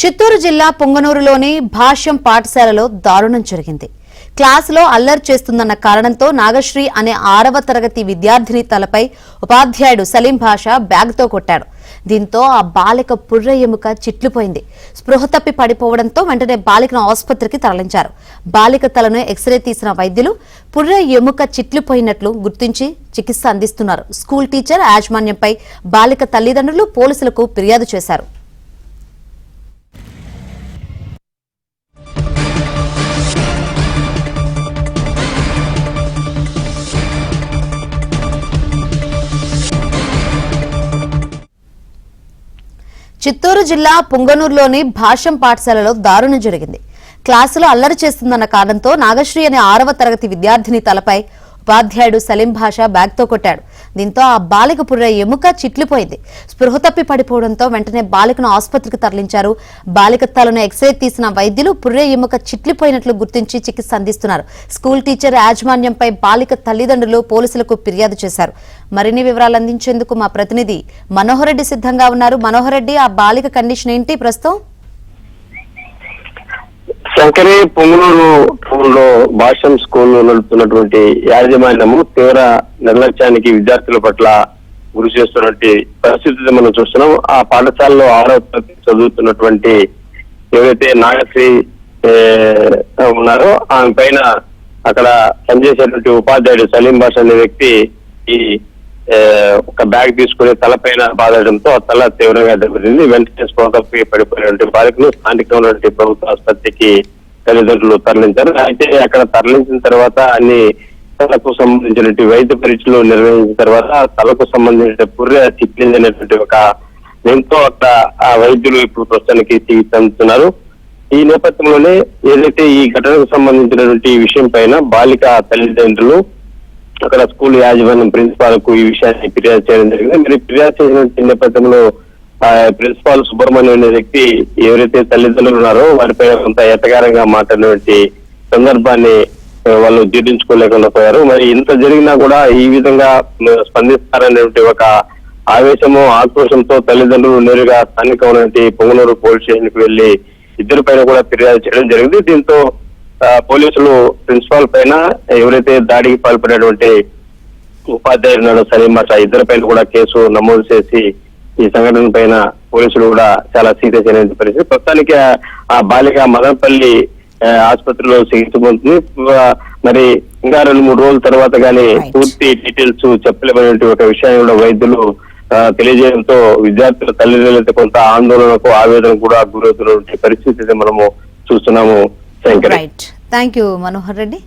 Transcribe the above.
చిత్తూరు జిల్లా పుంగనూరులోని భాష్యం పాఠశాలలో దారుణం జరిగింది. క్లాసులో అల్లరి చేస్తుందన్న కారణంతో నాగశ్రీ అనే 6వ తరగతి విద్యార్థిని తలపై ఉపాధ్యాయుడు సలీం భాషా బ్యాగ్తో కొట్టాడు. దీంతో ఆ బాలిక పుర్ర ఎముక చిట్లిపోయింది. స్పృహ తప్పి పడిపోవడంతో వెంటనే బాలికను ఆసుపత్రికి తరలించారు. బాలిక తలను ఎక్స్రే తీసిన వైద్యులు పుర్ర ఎముక చిట్లిపోయినట్లు గుర్తించి చికిత్స అందిస్తున్నారు. స్కూల్ టీచర్ యాజమాన్యంపై బాలిక తల్లిదండ్రులు పోలీసులకు ఫిర్యాదు చేశారు. చిత్తూరు జిల్లా పుంగనూరులోని భాష్యం పాఠశాలలో దారుణం జరిగింది. క్లాసులో అల్లరి చేస్తుందన్న కారణంతో నాగశ్రీ అనే 6వ తరగతి విద్యార్థిని తలపై ఉపాధ్యాయుడు సలీం భాషా బ్యాగ్తో కొట్టాడు. దీంతో ఆ బాలిక పుర్ర ఎముక చిట్లిపోయింది. స్పృహ తప్పి పడిపోవడంతో వెంటనే బాలికను ఆసుపత్రికి తరలించారు. బాలిక తలను ఎక్స్రే తీసిన వైద్యులు పుర్ర ఎముక చిట్లిపోయినట్లు గుర్తించి చికిత్స అందిస్తున్నారు. స్కూల్ టీచర్ యాజమాన్యంపై బాలిక తల్లిదండ్రులు పోలీసులకు ఫిర్యాదు చేశారు. మరిన్ని వివరాలు అందించేందుకు మా ప్రతినిధి మనోహర్ రెడ్డి సిద్ధంగా ఉన్నారు. మనోహర్ రెడ్డి, ఆ బాలిక కండిషన్ ఏంటి ప్రస్తుతం? శంకరి పుంగనూరు టౌన్ లో భాష్యం స్కూల్ నడుపుతున్నటువంటి యాజమాన్యము తీవ్ర నిర్లక్ష్యానికి విద్యార్థుల పట్ల గురి చేస్తున్నటువంటి పరిస్థితి మనం చూస్తున్నాం. ఆ పాఠశాలలో 6వ తరగతి చదువుతున్నటువంటి ఎవరైతే నాగశ్రీ ఉన్నారో ఆమె పైన అక్కడ పనిచేసేటువంటి ఉపాధ్యాయుడు సలీం భాష అనే వ్యక్తి ఈ ఒక బ్యాగ్ తీసుకుని తలపైన బాధడంతో తల తీవ్రంగా దెబ్బతింది. వెంటనే స్పృహ తప్పి పడిపోయినటువంటి బాలికను స్థానికంగా ఉన్నటువంటి ప్రభుత్వ ఆసుపత్రికి తల్లిదండ్రులు తరలించారు. అయితే అక్కడ తరలించిన తర్వాత అన్ని తలకు సంబంధించినటువంటి వైద్య పరీక్షలు నిర్వహించిన తర్వాత తలకు సంబంధించిన పుర్రె చిట్లింది అనేటువంటి ఒక దీంతో అక్కడ ఆ వైద్యులు ఇప్పుడు ప్రస్తుతానికి చికిత్స అందుతున్నారు. ఈ నేపథ్యంలోనే ఏదైతే ఈ ఘటనకు సంబంధించినటువంటి విషయం పైన బాలిక తల్లిదండ్రులు అక్కడ స్కూల్ యాజమాన్యం ప్రిన్సిపాల్ కు ఈ విషయాన్ని ఫిర్యాదు చేయడం జరిగింది. మరి ఫిర్యాదు చేసిన నేపథ్యంలో ప్రిన్సిపాల్ సుబ్రహ్మణ్యం అనే వ్యక్తి ఎవరైతే తల్లిదండ్రులు ఉన్నారో వారిపై కొంత ఎటకారంగా మాట్లాడినటువంటి సందర్భాన్ని వాళ్ళు జీర్ణించుకోలేకుండా పోయారు. మరి ఇంత జరిగినా కూడా ఈ విధంగా స్పందిస్తారనేటువంటి ఒక ఆవేశము ఆక్రోశంతో తల్లిదండ్రులు నేరుగా స్థానిక ఉన్నటువంటి పొంగనూరు పోలీస్ స్టేషన్ కు వెళ్లి ఇద్దరి పైన కూడా ఫిర్యాదు చేయడం జరిగింది. దీంతో పోలీసులు ప్రిన్సిపాల్ పైన ఎవరైతే దాడికి పాల్పడినటువంటి ఉపాధ్యాయుడు సలీం భాష ఇద్దరి పైన కూడా కేసు నమోదు చేసి ఈ సంఘటన పైన పోలీసులు కూడా చాలా సీరియస్ అయిన పరిస్థితి. ప్రస్తుతానికి ఆ బాలిక మదనపల్లి ఆసుపత్రిలో చికిత్స పొందుతుంది. మరి ఇంకా 2-3 రోజుల తర్వాత కానీ పూర్తి డీటెయిల్స్ చెప్పలేమనేటువంటి ఒక విషయాన్ని కూడా వైద్యులు తెలియజేయడంతో విద్యార్థుల తల్లిదండ్రులైతే కొంత ఆందోళనకు ఆవేదన కూడా గురవుతున్నటువంటి పరిస్థితి మనము చూస్తున్నాము. Thank you Manohar Reddy.